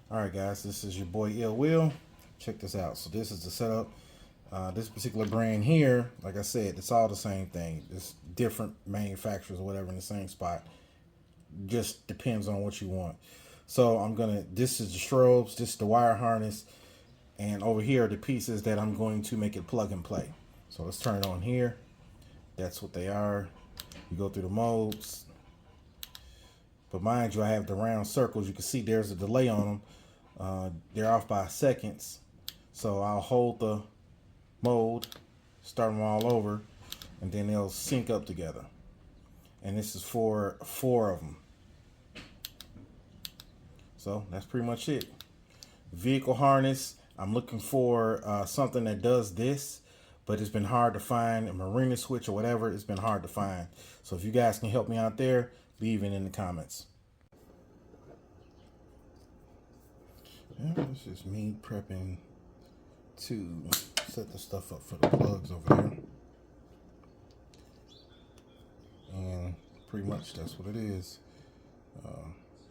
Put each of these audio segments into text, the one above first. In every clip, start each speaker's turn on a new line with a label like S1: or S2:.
S1: All right, guys, this is your boy Ill Will. Check this out. So this is the setup. This particular brand here, like I said, it's all the same thing. It's different manufacturers or whatever in the same spot. Just depends on what you want. So this is the strobes, this is the wire harness, and over here are the pieces that I'm going to make it plug and play. So let's turn it on here. That's what they are. You go through the modes. But mind you, I have the round circles. You can see there's a delay on them. They're off by seconds. So I'll hold the mode, start them all over, and then they'll sync up together. And this is for 4 of them. So that's pretty much it. Vehicle harness. I'm looking for something that does this, but it's been hard to find. A marina switch or whatever, it's been hard to find. So if you guys can help me out there, leave it in the comments. Yeah, this is me prepping to set the stuff up for the plugs over there. And pretty much that's what it is.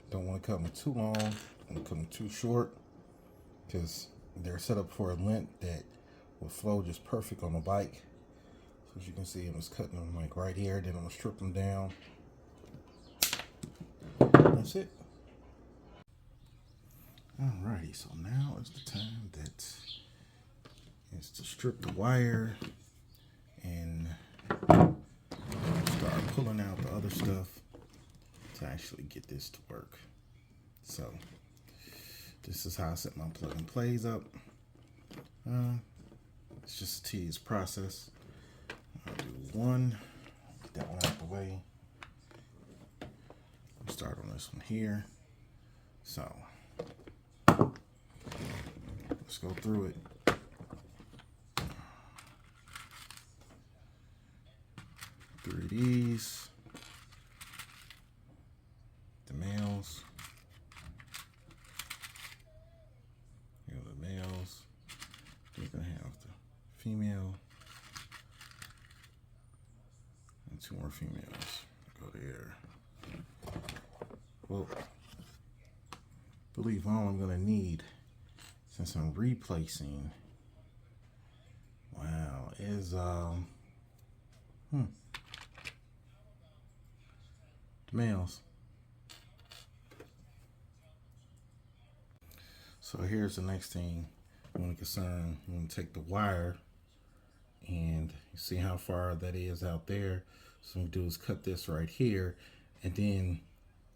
S1: Don't want to cut them too long. Don't want to cut them too short because they're set up for a length that will flow just perfect on the bike. So as you can see, I was cutting them like right here. Then I'm going to strip them down. That's it. Alrighty, so now is the time that is to strip the wire and start pulling out the other stuff to actually get this to work. So this is how I set my plug and plays up. It's just a tedious process. I'll do one, get that one out the way. Start on this one here. So let's go through it. Through these, the males. Here are the males. You're gonna have the female and 2 more females. Go there. Well, believe all I'm gonna need, since I'm replacing. Wow, is the males. So here's the next thing you want to concern. You want to take the wire and you see how far that is out there. So what we do is cut this right here and then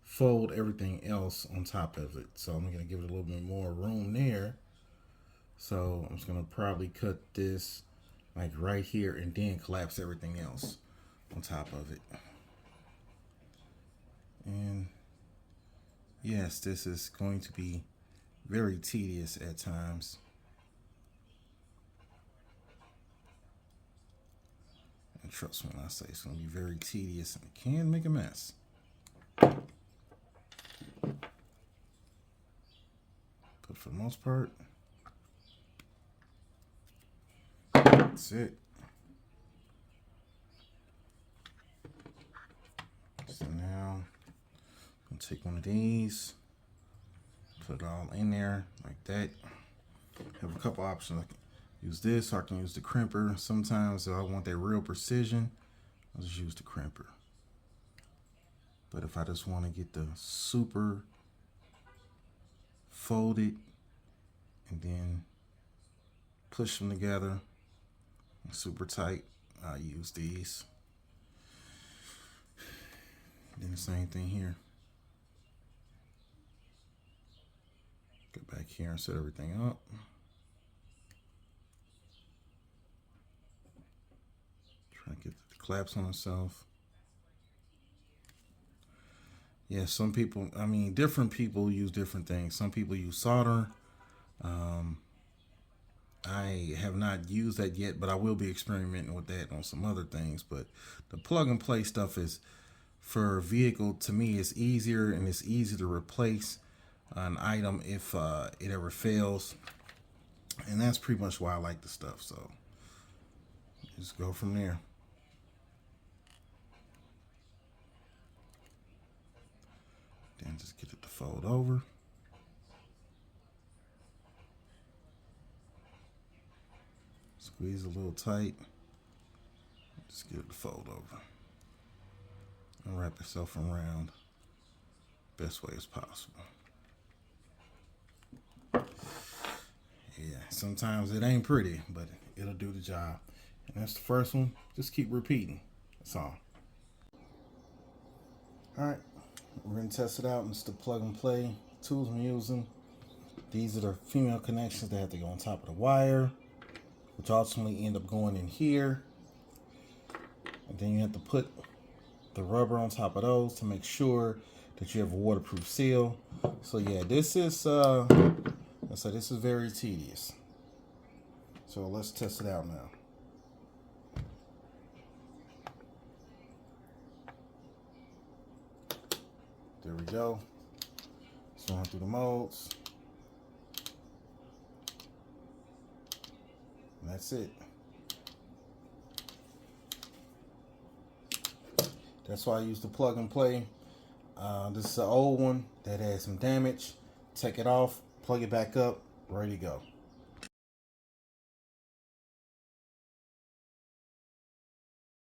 S1: fold everything else on top of it. So I'm going to give it a little bit more room there. So I'm just going to probably cut this like right here and then collapse everything else on top of it. And yes, this is going to be very tedious at times. And trust me when I say it's going to be very tedious and it can make a mess. But for the most part, that's it. So now I'm going to take one of these, put it all in there like that. Have a couple options. I can use this or I can use the crimper. Sometimes if I want that real precision, I'll just use the crimper. But if I just want to get the super folded and then push them together and super tight, I use these. Then the same thing here. Go back here and set everything up. Try to get the collapse on itself. Yeah, some people, different people use different things. Some people use solder. I have not used that yet, but I will be experimenting with that on some other things. But the plug and play stuff is, for a vehicle, to me, it's easier and it's easy to replace an item if it ever fails. And that's pretty much why I like the stuff. So just go from there. Then just get it to fold over. Squeeze a little tight. Just get it to fold over. And wrap yourself around best way as possible. Yeah, sometimes it ain't pretty, but it'll do the job. And that's the first one. Just keep repeating. That's all. Alright, we're going to test it out. It's the plug and play tools I'm using. These are the female connections that have to go on top of the wire, which ultimately end up going in here. And then you have to put the rubber on top of those to make sure that you have a waterproof seal. So yeah, this is this is very tedious. So let's test it out now. There we go. It's going through the modes. And that's it. That's why I use the plug and play. This is an old one that had some damage. Take it off, plug it back up, ready to go.